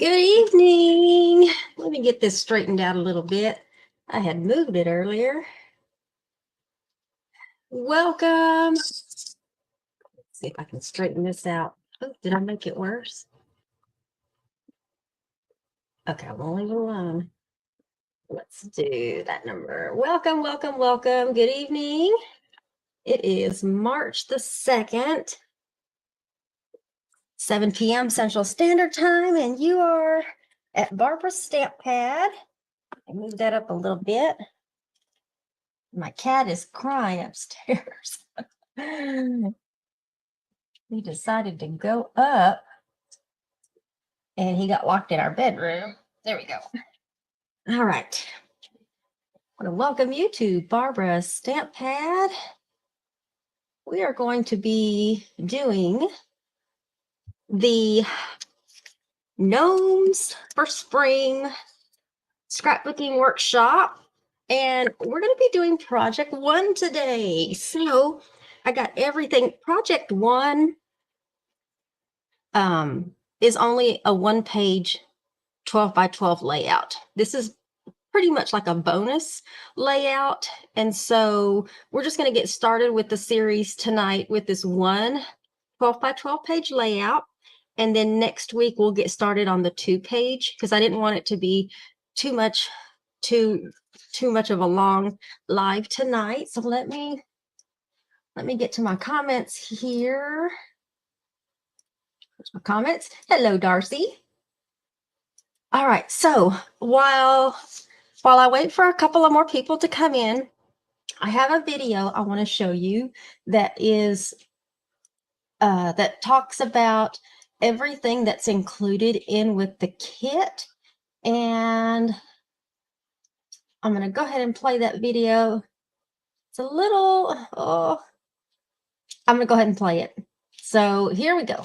Good evening. Let me get this straightened out a little bit. I had moved it earlier. Welcome. Let's see if I can straighten this out. Oh, did I make it worse? Okay, I'm only alone. Let's do that number. Welcome, welcome, welcome. Good evening. It is March the 2nd, 7 p.m. Central Standard Time, and you are at Barbara's Stamp Pad. I moved that up a little bit. My cat is crying upstairs. He decided to go up and he got locked in our bedroom. There we go. All right. I want to welcome you to Barbara's Stamp Pad. We are going to be doing the Gnomes for Spring Scrapbooking Workshop. And we're going to be doing Project 1 today. So I got everything. Project 1 is only a one-page 12 by 12 layout. This is pretty much like a bonus layout. And so we're just going to get started with the series tonight with this one 12 by 12 page layout. And then next week we'll get started on the 2-page because I didn't want it to be too much of a long live tonight. So let me get to my comments here. Here's my comments. Hello, Darcy. All right, so while I wait for a couple of more people to come in, I have a video I want to show you that is that talks about everything that's included in with the kit, and I'm going to go ahead and play that video. It's a little, I'm going to go ahead and play it. So here we go.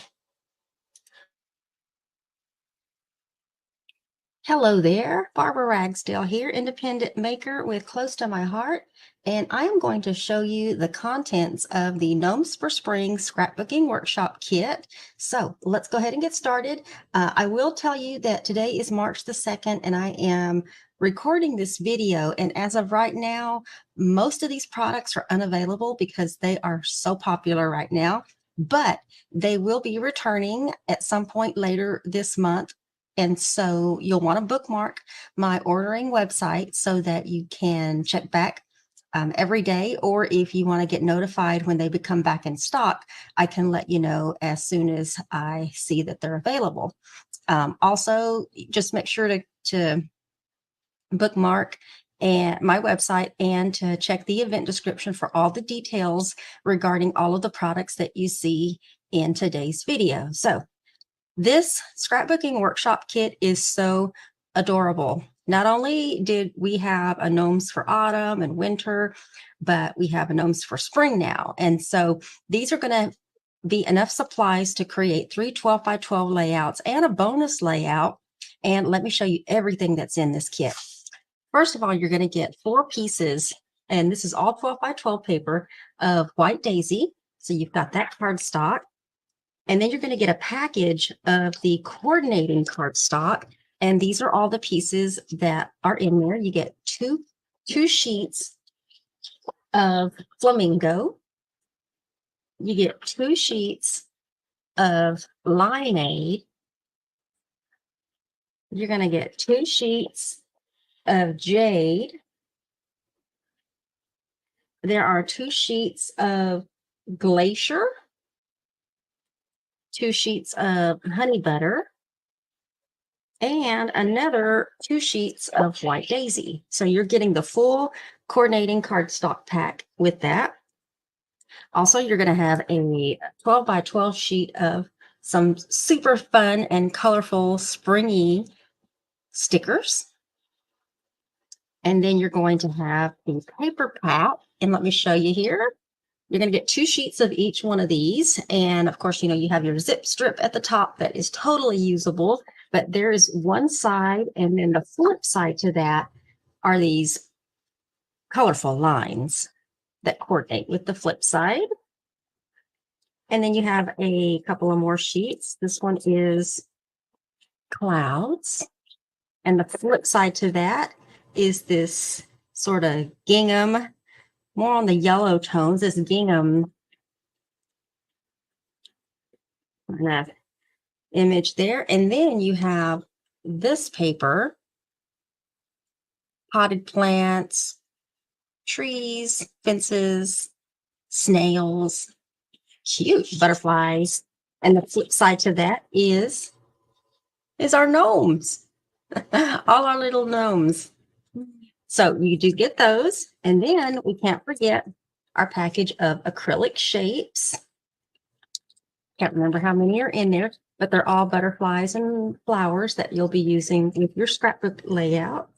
Hello there, Barbara Ragsdale here, independent maker with close to my heart, and I am going to show you the contents of the Gnomes for Spring Scrapbooking Workshop Kit. So let's go ahead and get started. I will tell you that today is March the 2nd, and I am recording this video, and as of right now, most of these products are unavailable because they are so popular right now, but they will be returning at some point later this month. And so you'll want to bookmark my ordering website so that you can check back every day, or if you want to get notified when they become back in stock, I can let you know as soon as I see that they're available. Also, just make sure to bookmark my website and to check the event description for all the details regarding all of the products that you see in today's video. So this scrapbooking workshop kit is so adorable. Not only did we have a Gnomes for autumn and winter, but we have a Gnomes for spring now. And so these are going to be enough supplies to create 3 12 by 12 layouts and a bonus layout. And let me show you everything that's in this kit. First of all, you're going to get 4 pieces, and this is all 12 by 12 paper of White Daisy. So you've got that cardstock. And then you're going to get a package of the coordinating cardstock. And these are all the pieces that are in there. You get two sheets of flamingo. You get 2 sheets of limeade. You're going to get 2 sheets of jade. There are 2 sheets of glacier. 2 sheets of honey butter, and another 2 sheets of White Daisy. So you're getting the full coordinating cardstock pack with that. Also, you're going to have a 12 by 12 sheet of some super fun and colorful springy stickers. And then you're going to have a paper pack. And let me show you here. You're going to get 2 sheets of each one of these. And of course, you have your zip strip at the top that is totally usable, but there is one side, and then the flip side to that are these colorful lines that coordinate with the flip side. And then you have a couple of more sheets. This one is clouds. And the flip side to that is this sort of gingham, more on the yellow tones, this gingham kind of image there. And then you have this paper, potted plants, trees, fences, snails, cute butterflies. And the flip side to that is our gnomes, all our little gnomes. So you do get those. And then we can't forget our package of acrylic shapes. Can't remember how many are in there, but they're all butterflies and flowers that you'll be using with your scrapbook layout.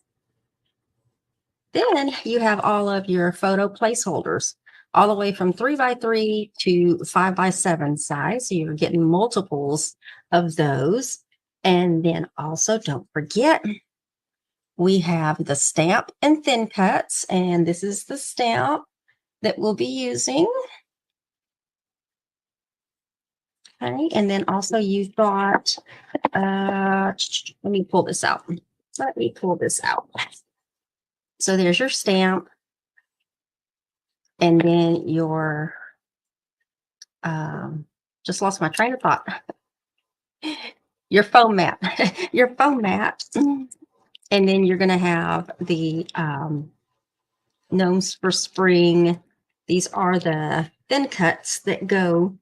Then you have all of your photo placeholders, all the way from 3x3 to 5x7 size. So you're getting multiples of those. And then also don't forget, we have the stamp and thin cuts, and this is the stamp that we'll be using. Okay, and then also you've got, let me pull this out. So there's your stamp, and then your, just lost my train of thought. Your foam mat, and then you're going to have the Gnomes for Spring. These are the thin cuts that go,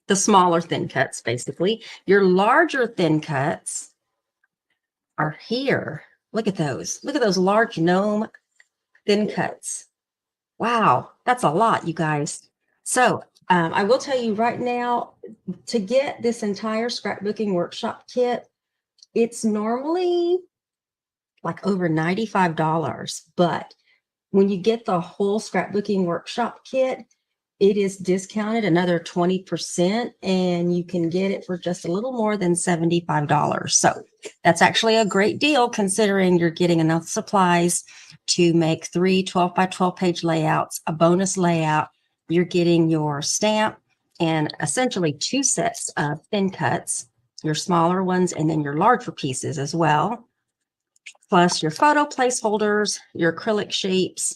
the smaller thin cuts, basically. Your larger thin cuts are here. Look at those. Look at those large gnome thin cuts. Wow, that's a lot, you guys. So I will tell you right now, to get this entire scrapbooking workshop kit, it's normally like over $95, but when you get the whole scrapbooking workshop kit, it is discounted another 20%, and you can get it for just a little more than $75. So that's actually a great deal, considering you're getting enough supplies to make 3 12x12 page layouts, a bonus layout. You're getting your stamp and essentially 2 sets of thin cuts, your smaller ones, and then your larger pieces as well, plus your photo placeholders, your acrylic shapes,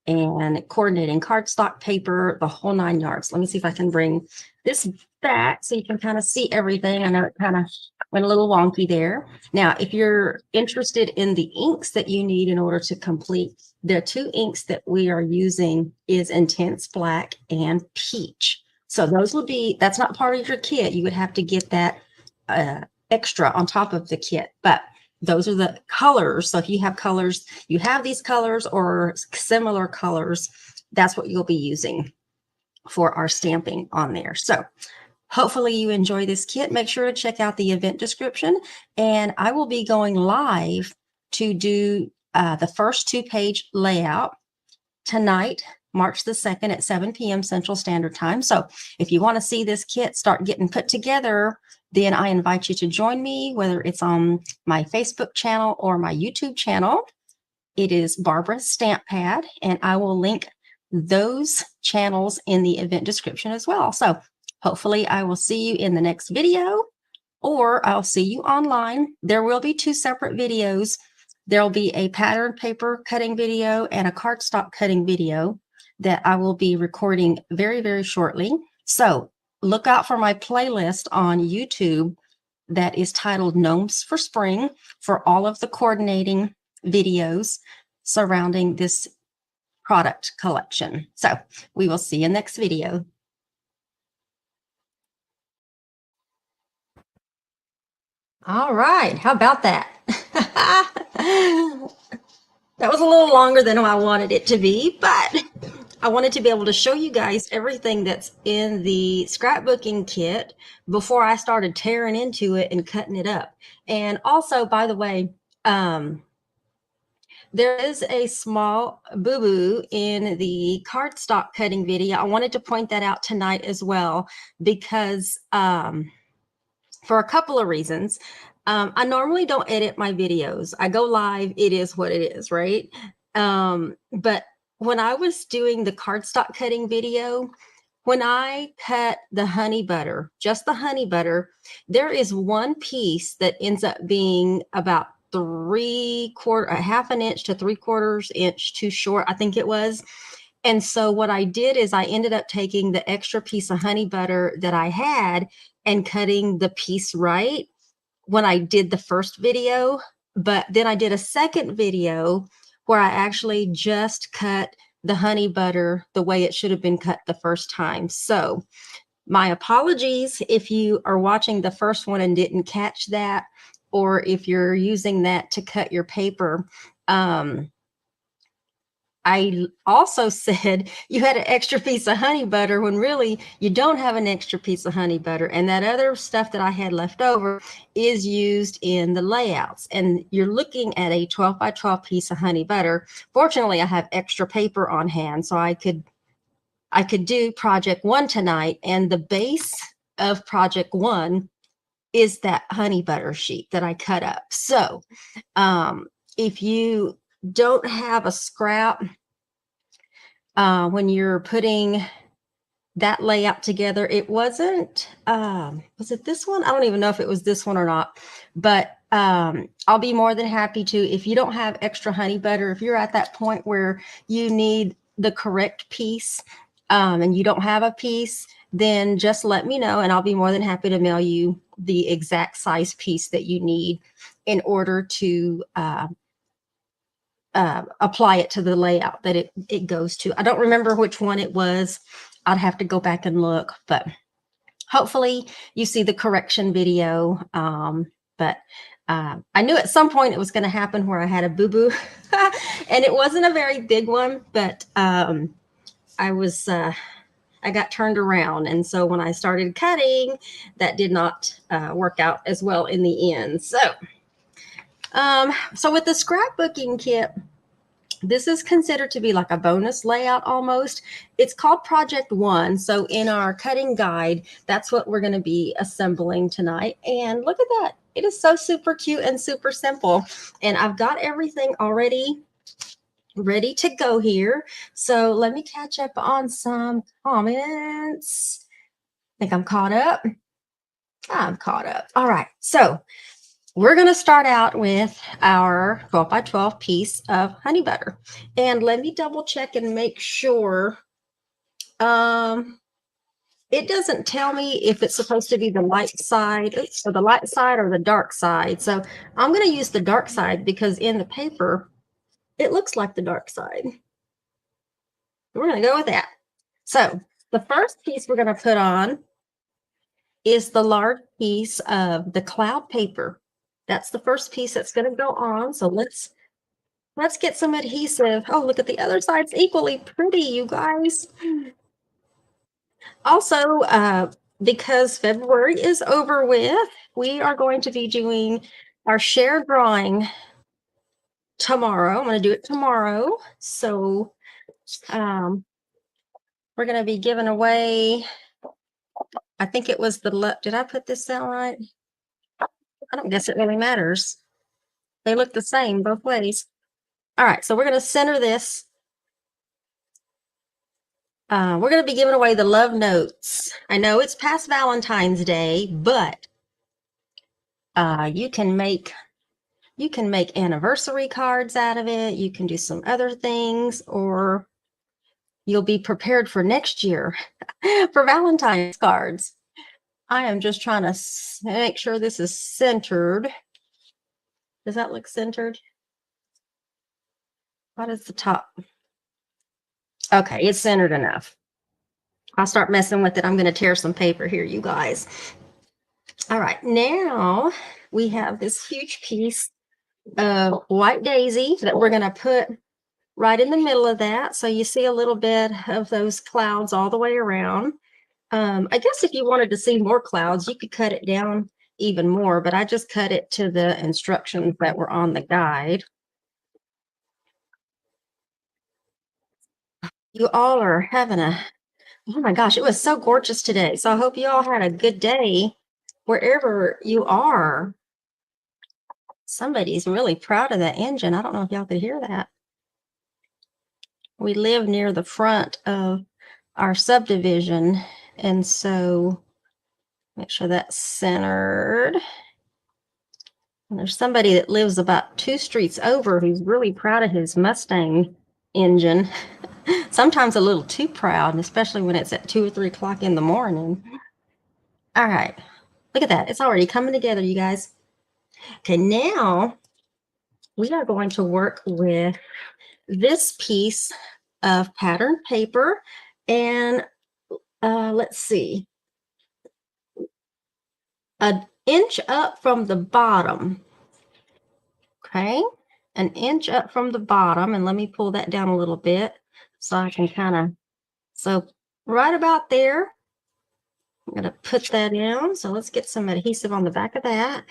and coordinating cardstock paper, the whole 9 yards. Let me see if I can bring this back so you can kind of see everything. I know it kind of went a little wonky there. Now, if you're interested in the inks that you need in order to complete, the 2 inks that we are using is Intense Black and Peach. So those would be, that's not part of your kit. You would have to get that extra on top of the kit, but those are the colors. So if you have colors, you have these colors or similar colors, that's what you'll be using for our stamping on there. So hopefully you enjoy this kit. Make sure to check out the event description, and I will be going live to do the first 2-page layout tonight, March the 2nd at 7 p.m. Central Standard Time. So if you want to see this kit start getting put together, then I invite you to join me, whether it's on my Facebook channel or my YouTube channel. It is Barbara Stamp Pad, and I will link those channels in the event description as well. So hopefully I will see you in the next video, or I'll see you online. There will be 2 separate videos. There'll be a pattern paper cutting video and a cardstock cutting video that I will be recording very, very shortly. So look out for my playlist on YouTube that is titled Gnomes for Spring for all of the coordinating videos surrounding this product collection. So we will see you next video. All right, how about that? That was a little longer than I wanted it to be, but I wanted to be able to show you guys everything that's in the scrapbooking kit before I started tearing into it and cutting it up. And also, by the way, there is a small boo-boo in the cardstock cutting video. I wanted to point that out tonight as well, because for a couple of reasons. I normally don't edit my videos. I go live, it is what it is, right? But when I was doing the cardstock cutting video, when I cut the honey butter, just the honey butter, there is one piece that ends up being about a half an inch to 3/4 inch too short, I think it was. And so what I did is I ended up taking the extra piece of honey butter that I had and cutting the piece right when I did the first video. But then I did a second video where I actually just cut the honey butter the way it should have been cut the first time. So my apologies if you are watching the first one and didn't catch that, or if you're using that to cut your paper. I also said you had an extra piece of honey butter when really you don't have an extra piece of honey butter. And that other stuff that I had left over is used in the layouts. And you're looking at a 12 by 12 piece of honey butter. Fortunately, I have extra paper on hand, so I could do project one tonight. And the base of project one is that honey butter sheet that I cut up. So if you don't have a scrap, when you're putting that layout together, it wasn't, was it this one? I don't even know if it was this one or not, but I'll be more than happy to, if you don't have extra honey butter, if you're at that point where you need the correct piece and you don't have a piece, then just let me know and I'll be more than happy to mail you the exact size piece that you need in order to apply it to the layout that it goes to. I don't remember which one it was. I'd have to go back and look, but hopefully you see the correction video. But I knew at some point it was going to happen where I had a boo-boo and it wasn't a very big one, but I got turned around. And so when I started cutting, that did not work out as well in the end. So with the scrapbooking kit, this is considered to be like a bonus layout almost. It's called Project One. So in our cutting guide, that's what we're going to be assembling tonight. And look at that. It is so super cute and super simple. And I've got everything already ready to go here. So let me catch up on some comments. I think I'm caught up. I'm caught up. All right. So we're going to start out with our 12 by 12 piece of honey butter. And let me double check and make sure. It doesn't tell me if it's supposed to be the light side or the light side or the dark side. So I'm going to use the dark side because in the paper, it looks like the dark side. We're going to go with that. So the first piece we're going to put on is the large piece of the cloud paper. That's the first piece that's going to go on. So let's get some adhesive. Oh, look at the other side's equally pretty, you guys. Also, because February is over with, we are going to be doing our shared drawing tomorrow. I'm going to do it tomorrow. So we're going to be giving away, I think it was did I put this down right? I don't guess it really matters. They look the same both ways. All right, so we're going to center this. We're going to be giving away the love notes. I know it's past Valentine's Day, but you can make anniversary cards out of it. You can do some other things, or you'll be prepared for next year for Valentine's cards. I am just trying to make sure this is centered. Does that look centered? What is the top? Okay, it's centered enough. I'll start messing with it. I'm going to tear some paper here, you guys. All right, now we have this huge piece of white daisy that we're going to put right in the middle of that. So you see a little bit of those clouds all the way around. I guess if you wanted to see more clouds, you could cut it down even more, but I just cut it to the instructions that were on the guide. You all are having oh my gosh, it was so gorgeous today. So I hope you all had a good day wherever you are. Somebody's really proud of that engine. I don't know if y'all could hear that. We live near the front of our subdivision. And so make sure that's centered. And there's somebody that lives about 2 streets over who's really proud of his Mustang engine. Sometimes a little too proud, especially when it's at 2 or 3 o'clock in the morning. All right, look at that. It's already coming together, you guys. Okay, now we are going to work with this piece of pattern paper. And let's see, an inch up from the bottom. Okay, an inch up from the bottom. And let me pull that down a little bit so I can kind of, so right about there. I'm going to put that in. So let's get some adhesive on the back of that.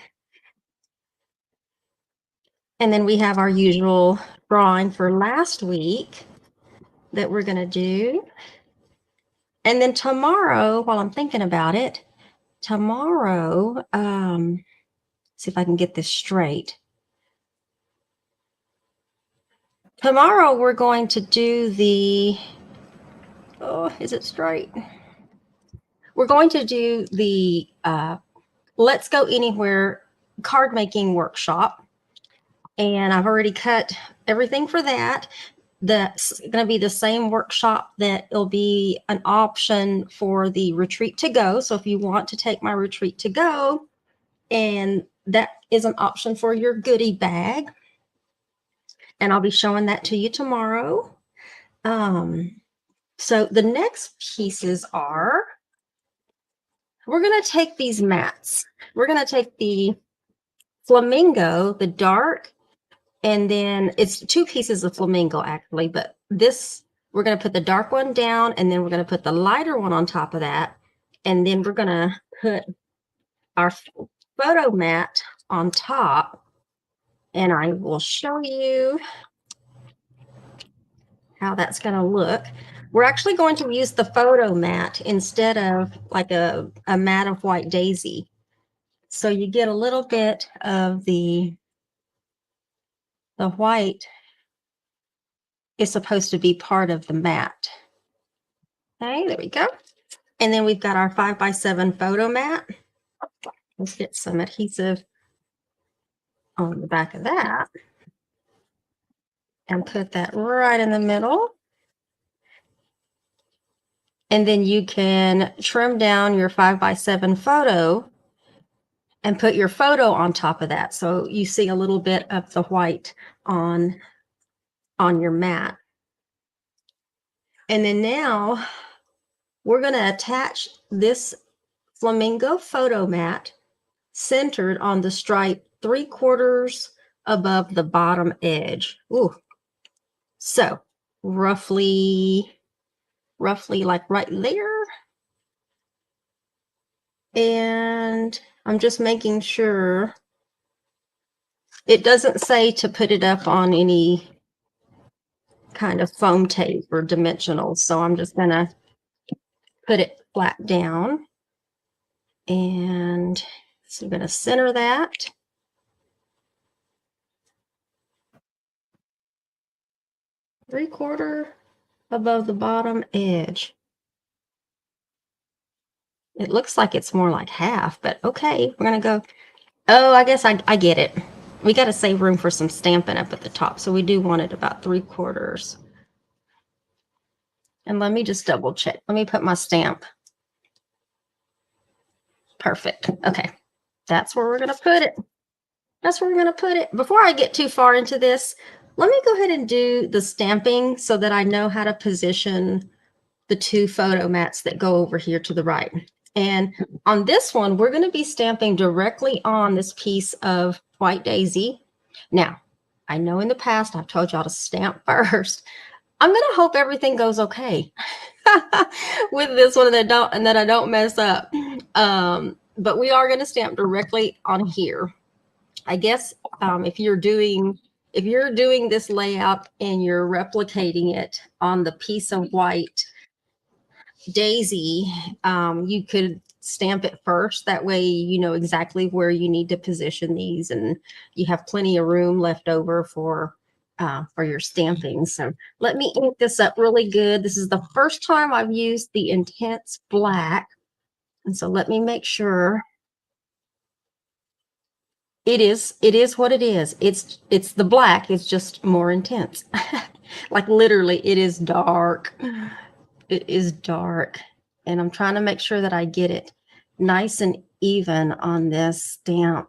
And then we have our usual drawing for last week that we're going to do. And then tomorrow, while I'm thinking about it, tomorrow, see if I can get this straight. Tomorrow we're going to do the, oh, is it straight? We're going to do the Let's Go Anywhere card making workshop. And I've already cut everything for that. That's going to be the same workshop that will be an option for the retreat to go. So if you want to take my retreat to go, and that is an option for your goodie bag. And I'll be showing that to you tomorrow. So the next pieces are, we're going to take these mats. We're going to take the flamingo, the dark, and then it's 2 pieces of flamingo actually, but this, we're going to put the dark one down, and then we're going to put the lighter one on top of that. And then we're going to put our photo mat on top, and I will show you how that's going to look. We're actually going to use the photo mat instead of like a mat of white daisy. So you get a little bit of the white is supposed to be part of the mat. Okay, there we go. And then we've got our 5x7 photo mat. Let's get some adhesive on the back of that and put that right in the middle. And then you can trim down your 5x7 photo and put your photo on top of that. So you see a little bit of the white on your mat. And then now we're going to attach this flamingo photo mat centered on the stripe 3/4 above the bottom edge. Ooh. So roughly like right there. And I'm just making sure it doesn't say to put it up on any kind of foam tape or dimensionals. So I'm just gonna put it flat down, and so I'm gonna center that. Three-quarter above the bottom edge. It looks like it's more like half, but okay, we're gonna go. Oh, I guess I get it. We got to save room for some stamping up at the top, so we do want it about 3/4. And let me just double check. Let me put my stamp. Perfect. Okay, that's where we're gonna put it. That's where we're gonna put it. Before I get too far into this, let me go ahead and do the stamping so that I know how to position the 2 photo mats that go over here to the right. And on this one, we're going to be stamping directly on this piece of white daisy. Now, I know in the past I've told y'all to stamp first. I'm going to hope everything goes okay with this one and that I don't mess up. But we are going to stamp directly on here. I guess if you're doing this layout and you're replicating it on the piece of white daisy, you could stamp it first. That way you know exactly where you need to position these, and you have plenty of room left over for for your stamping. So let me ink this up really good. This is the first time I've used the intense black. And so let me make sure. It is what it is. It's the black, it's just more intense. Like literally, it is dark. It is dark. And I'm trying to make sure that I get it nice and even on this stamp.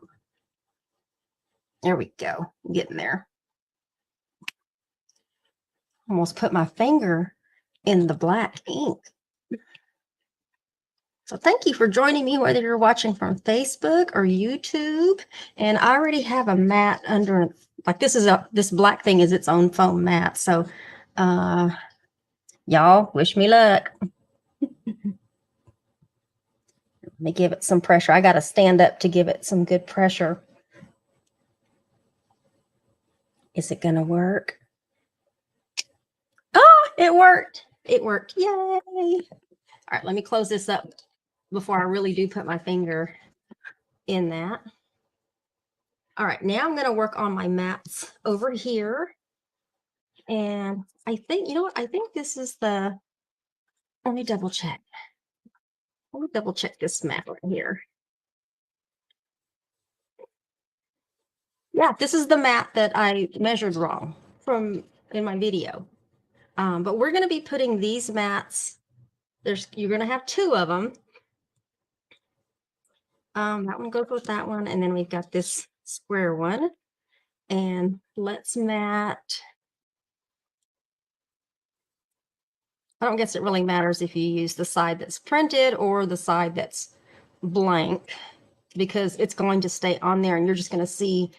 There we go. I'm getting there. Almost put my finger in the black ink. So thank you for joining me, whether you're watching from Facebook or YouTube. And I already have a mat under, like this black thing is its own foam mat. So y'all wish me luck. Let me give it some pressure. I got to stand up to give it some good pressure. Is it going to work? Oh, it worked. It worked. Yay. All right, let me close this up before I really do put my finger in that. All right, now I'm going to work on my mats over here. And I think, you know what? I think this is the, let me double check. Let me double check this mat right here. Yeah, this is the mat that I measured wrong from in my video. But we're going to be putting these mats, you're going to have two of them. That one goes with that one. And then we've got this square one. And let's mat. I don't guess it really matters if you use the side that's printed or the side that's blank, because it's going to stay on there and you're just going to see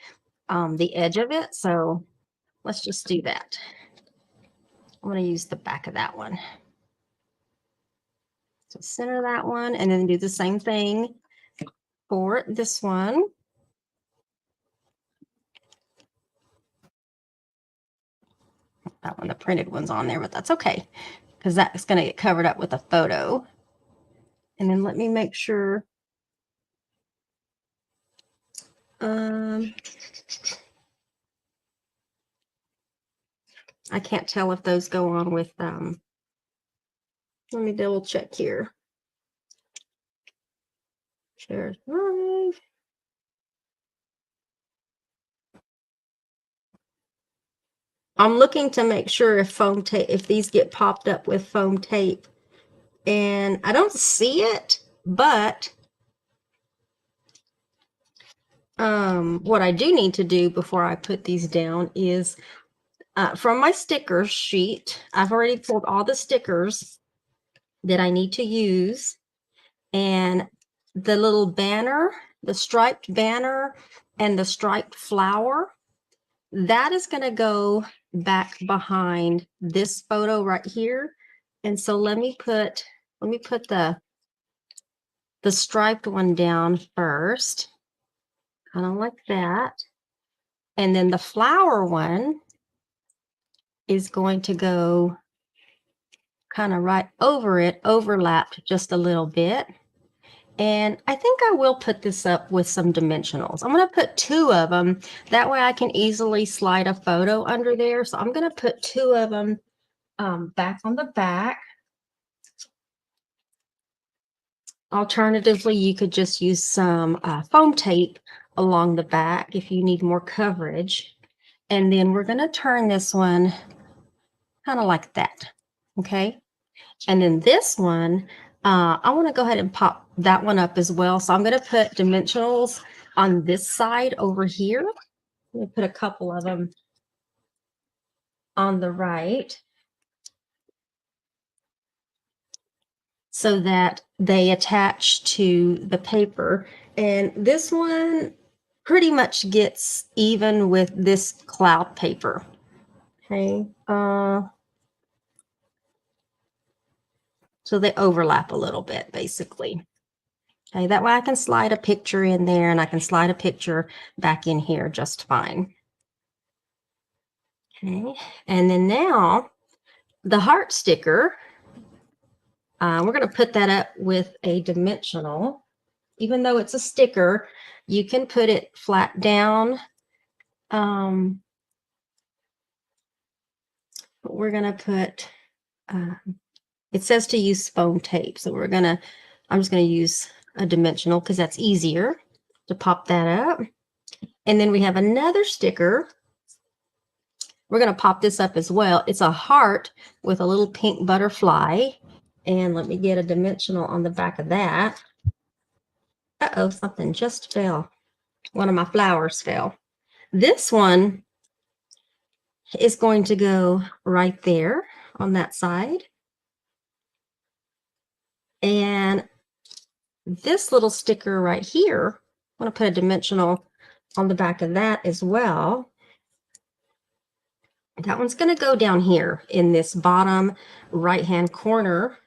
the edge of it. So let's just do that. I'm going to use the back of that one. So center that one and then do the same thing for this one. That one, the printed one's on there, but that's okay because that's going to get covered up with a photo. And then let me make sure. I can't tell if those go on with, let me double check here. Share Drive. I'm looking to make sure if foam tape, if these get popped up with foam tape, and I don't see it, but what I do need to do before I put these down is from my stickers sheet, I've already pulled all the stickers that I need to use, and the little banner, the striped banner and the striped flower, that is going to go back behind this photo right here. And so let me put the striped one down first, kind of like that. And then the flower one is going to go kind of right over it, overlapped just a little bit. And I think I will put this up with some dimensionals. I'm going to put two of them. That way I can easily slide a photo under there. So I'm going to put two of them back on the back. Alternatively, you could just use some foam tape along the back if you need more coverage. And then we're going to turn this one kind of like that. Okay. And then this one, I want to go ahead and pop that one up as well. So I'm going to put dimensionals on this side over here. Let me put a couple of them on the right so that they attach to the paper. And this one pretty much gets even with this cloud paper. Okay. So they overlap a little bit, basically. Okay, that way I can slide a picture in there and I can slide a picture back in here just fine. Okay, and then now the heart sticker, we're going to put that up with a dimensional. Even though it's a sticker, you can put it flat down we're going to put, it says to use foam tape. So I'm just going to use a dimensional because that's easier to pop that up. And then we have another sticker. We're going to pop this up as well. It's a heart with a little pink butterfly. And let me get a dimensional on the back of that. Uh-oh, something just fell. One of my flowers fell. This one is going to go right there on that side. And this little sticker right here, I'm going to put a dimensional on the back of that as well. That one's going to go down here in this bottom right-hand corner.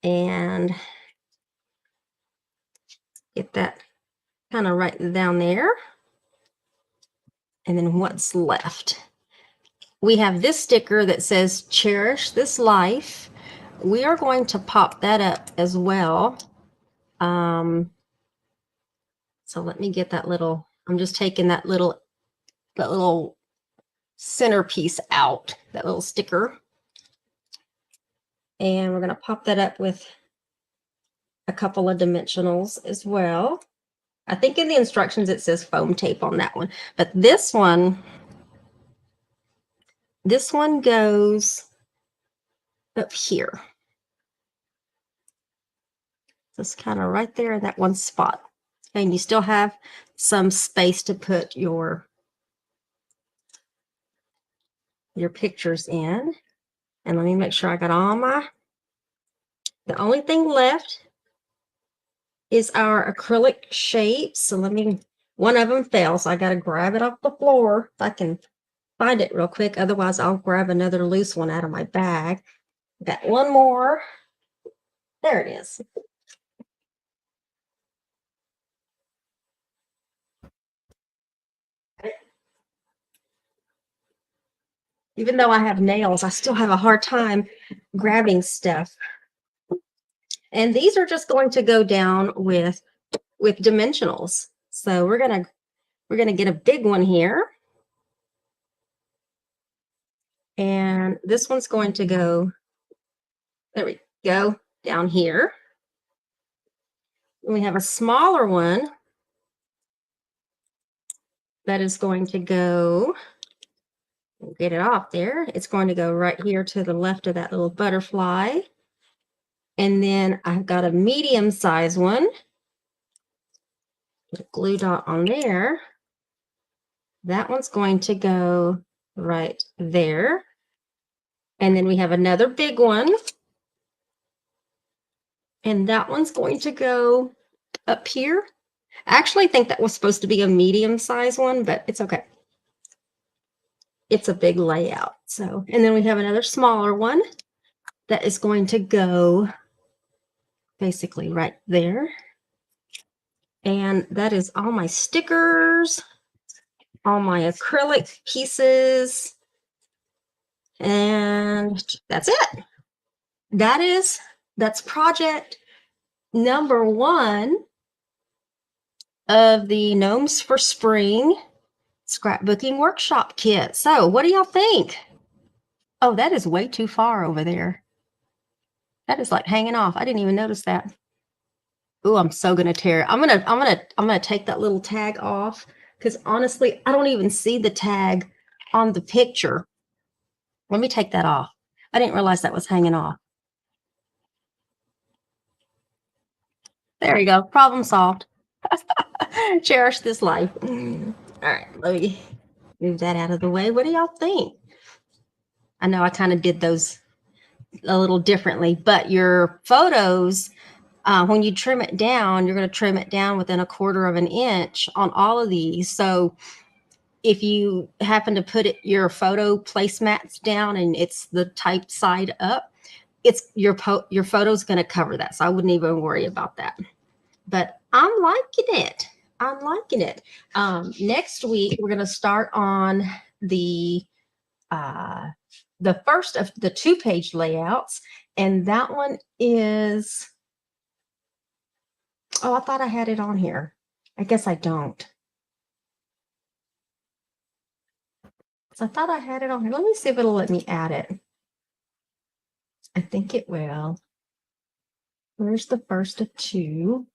And get that kind of right down there. And then what's left? We have this sticker that says, "Cherish this life." We are going to pop that up as well. So let me get that little, I'm just taking that little centerpiece out, that little sticker. And we're going to pop that up with a couple of dimensionals as well. I think in the instructions it says foam tape on that one, but this one goes up here. Just kind of right there in that one spot. And you still have some space to put your pictures in. And let me make sure I got all the only thing left is our acrylic shapes. So one of them fell, so I got to grab it off the floor if I can find it real quick. Otherwise, I'll grab another loose one out of my bag. Got one more. There it is. Even though I have nails, I still have a hard time grabbing stuff. And these are just going to go down with dimensionals. So we're gonna get a big one here. And this one's going to go, there we go, down here. And we have a smaller one that is going to go, get it off there. It's going to go right here to the left of that little butterfly. And then I've got a medium size one. Put a glue dot on there. That one's going to go right there. And then we have another big one. And that one's going to go up here. I actually think that was supposed to be a medium size one, but it's okay. It's a big layout. So, and then we have another smaller one that is going to go basically right there. And that is all my stickers, all my acrylic pieces, and that's it. That's project number 1 of the Gnomes for Spring Scrapbooking Workshop Kit. So what do y'all think? Oh, that is way too far over there. That is like hanging off. I didn't even notice that. Oh, I'm so gonna tear it. I'm gonna take that little tag off because honestly, I don't even see the tag on the picture. Let me take that off. I didn't realize that was hanging off. There you go. Problem solved. Cherish this life. All right, let me move that out of the way. What do y'all think? I know I kind of did those a little differently, but your photos, when you trim it down, you're going to trim it down within 1/4 of an inch on all of these. So if you happen to put your photo placemats down and it's the type side up, it's your photo's going to cover that. So I wouldn't even worry about that. But I'm liking it. I'm liking it. Next week, we're going to start on the first of the 2-page layouts. And that one is, oh, I thought I had it on here. I guess I don't. So I thought I had it on here. Let me see if it'll let me add it. I think it will. Where's the first of two?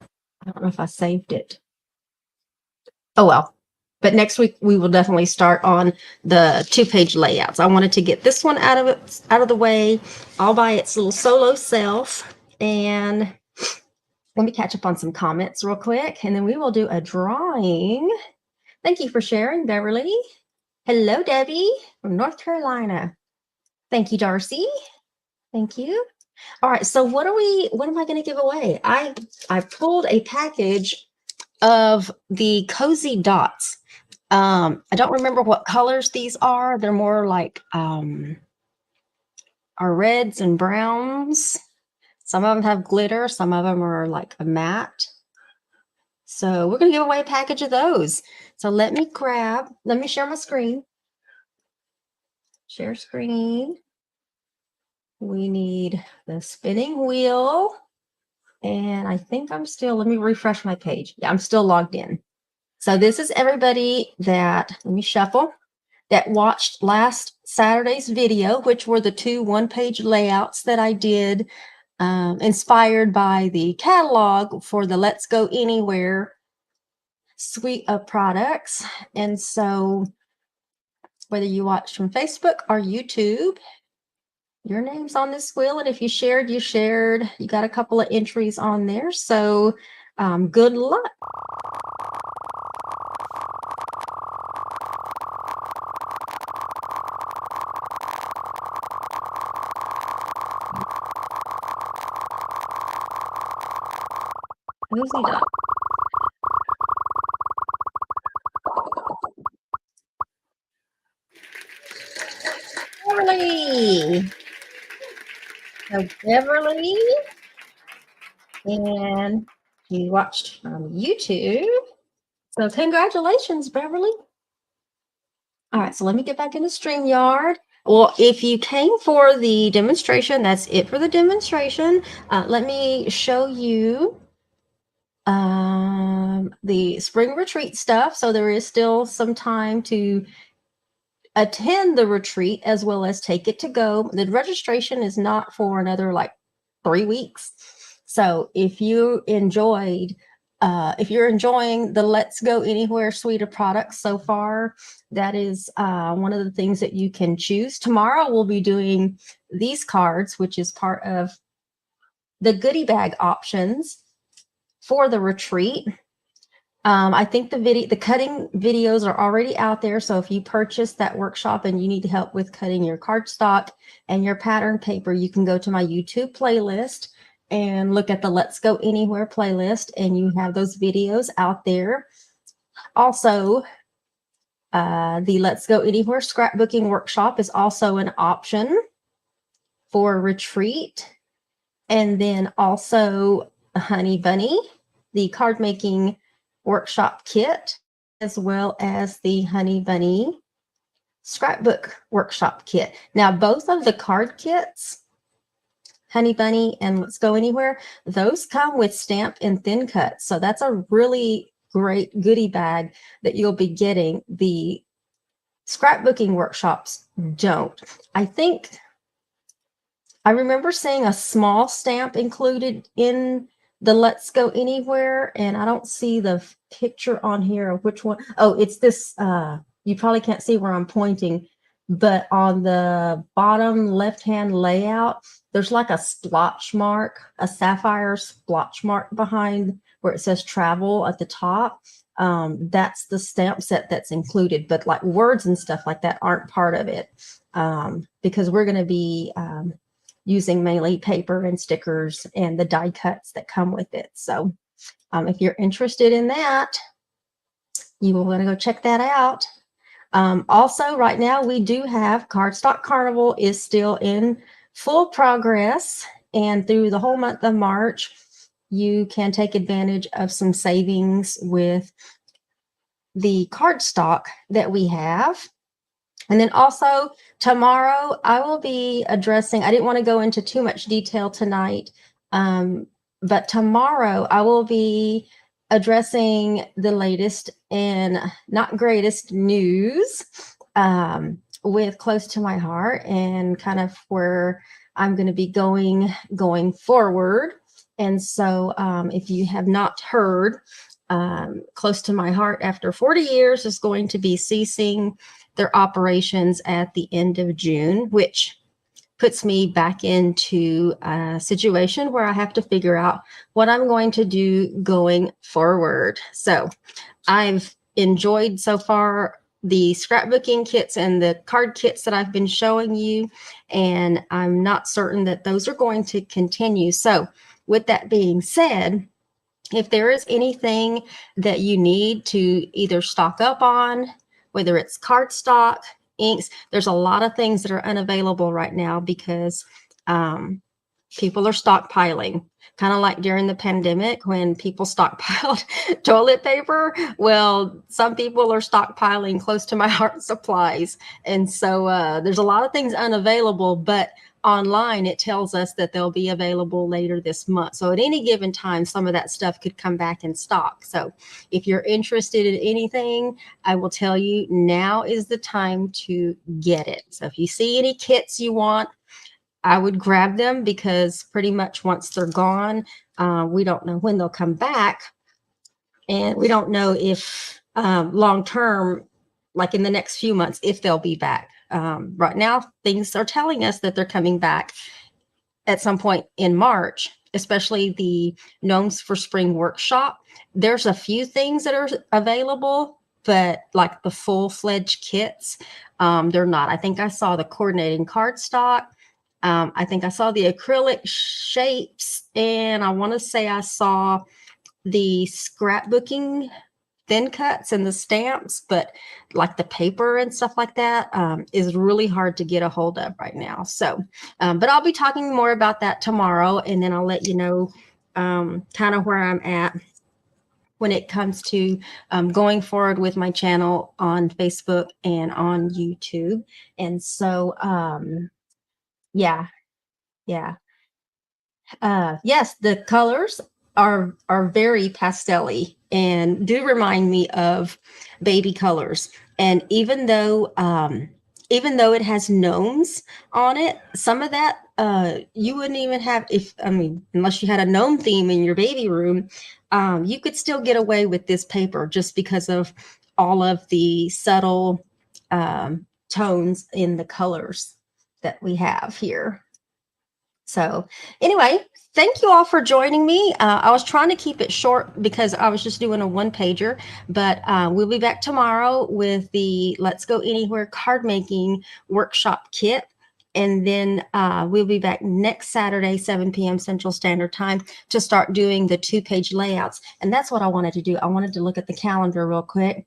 I don't know if I saved it. Oh well. But next week we will definitely start on the 2-page layouts. I wanted to get this one out of the way, all by its little solo self. And let me catch up on some comments real quick, and then we will do a drawing. Thank you for sharing, Beverly. Hello, Debbie from North Carolina. Thank you, Darcy. Thank you. All right, so what am I going to give away? I pulled a package of the Cozy Dots. I don't remember what colors these are. They're more like are reds and browns. Some of them have glitter. Some of them are like a matte. So we're going to give away a package of those. So let me share my screen. Share screen. We need the spinning wheel. And I think let me refresh my page. Yeah, I'm still logged in. So this is everybody let me shuffle, that watched last Saturday's video, which were the 2 1-page layouts that I did, inspired by the catalog for the Let's Go Anywhere suite of products. And so whether you watched from Facebook or YouTube, your name's on this wheel. And if you shared, you got a couple of entries on there. So good luck. Cozy Dot. Beverly. So Beverly, and you watched from YouTube. So congratulations, Beverly. All right, so let me get back into StreamYard. Well, if you came for the demonstration, that's it for the demonstration. Let me show you the spring retreat stuff. So there is still some time to attend the retreat as well as take it to go. The registration is not for another like 3 weeks. So if you're enjoying the Let's Go Anywhere suite of products so far, that is one of the things that you can choose. Tomorrow we'll be doing these cards, which is part of the goodie bag options for the retreat. I think the cutting videos are already out there. So if you purchase that workshop and you need help with cutting your cardstock and your pattern paper, you can go to my YouTube playlist and look at the Let's Go Anywhere playlist, and you have those videos out there. Also, the Let's Go Anywhere scrapbooking workshop is also an option for a retreat. And then also Honey Bunny, the card making workshop kit, as well as the Honey Bunny scrapbook workshop kit. Now, both of the card kits, Honey Bunny and Let's Go Anywhere, those come with stamp and thin cuts. So that's a really great goodie bag that you'll be getting. The scrapbooking workshops don't. I remember seeing a small stamp included in the Let's Go Anywhere, and I don't see the picture on here of which one. Oh, it's this. You probably can't see where I'm pointing, but on the bottom left-hand layout, there's like a splotch mark, a sapphire splotch mark behind where it says travel at the top. That's the stamp set that's included, but like words and stuff like that aren't part of it, because we're going to be using mainly paper and stickers and the die cuts that come with it. So if you're interested in that, you will want to go check that out. Also, right now we do have Cardstock Carnival is still in full progress, and through the whole month of March, you can take advantage of some savings with the cardstock that we have. And then also tomorrow I will be addressing, I didn't want to go into too much detail tonight, but tomorrow I will be addressing the latest and not greatest news with close to my heart and kind of where I'm going to be going forward. And so if you have not heard, close to my heart after 40 years is going to be ceasing their operations at the end of June, which puts me back into a situation where I have to figure out what I'm going to do going forward. So I've enjoyed so far the scrapbooking kits and the card kits that I've been showing you, and I'm not certain that those are going to continue. So with that being said, if there is anything that you need to either stock up on, whether it's cardstock, inks, there's a lot of things that are unavailable right now because people are stockpiling, kind of like during the pandemic when people stockpiled toilet paper. Well, some people are stockpiling close to my heart supplies. And so there's a lot of things unavailable, but online it tells us that they'll be available later this month. So at any given time, some of that stuff could come back in stock. So if you're interested in anything, I will tell you now is the time to get it. So if you see any kits you want, I would grab them because pretty much once they're gone, we don't know when they'll come back. And we don't know if long term, like in the next few months, if they'll be back. Right now, things are telling us that they're coming back at some point in March, especially the Gnomes for Spring Workshop. There's a few things that are available, but like the full-fledged kits, they're not. I think I saw the coordinating cardstock. I think I saw the acrylic shapes, and I want to say I saw the scrapbooking thincuts and the stamps, but like the paper and stuff like that is really hard to get a hold of right now. So, but I'll be talking more about that tomorrow, and then I'll let you know kind of where I'm at when it comes to going forward with my channel on Facebook and on YouTube. And so, yeah. Yes, the colors are very pastel-y and do remind me of baby colors. And even though it has gnomes on it, some of that you wouldn't even have unless you had a gnome theme in your baby room, you could still get away with this paper just because of all of the subtle tones in the colors that we have here. So anyway, thank you all for joining me. I was trying to keep it short because I was just doing a one-pager, but we'll be back tomorrow with the Let's Go Anywhere card making workshop kit. And then we'll be back next Saturday, 7 p.m. Central Standard Time to start doing the 2-page layouts. And that's what I wanted to do. I wanted to look at the calendar real quick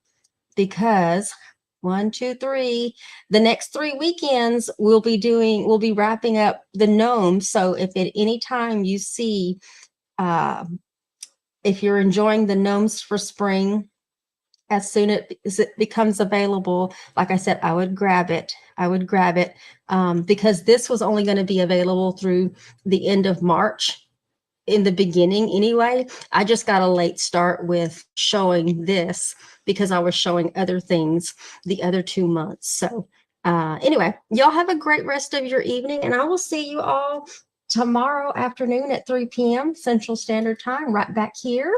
because 1, 2, 3. The next 3 weekends we'll be wrapping up the gnomes. So if at any time you see, if you're enjoying the gnomes for spring, as soon as it becomes available, like I said, I would grab it. Because this was only going to be available through the end of March. In the beginning anyway, I just got a late start with showing this because I was showing other things the other 2 months. So anyway, y'all have a great rest of your evening, and I will see you all tomorrow afternoon at 3 p.m. Central Standard Time right back here.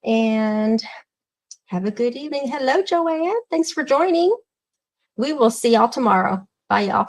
And have a good evening. Hello, Joanne. Thanks for joining. We will see y'all tomorrow. Bye, y'all.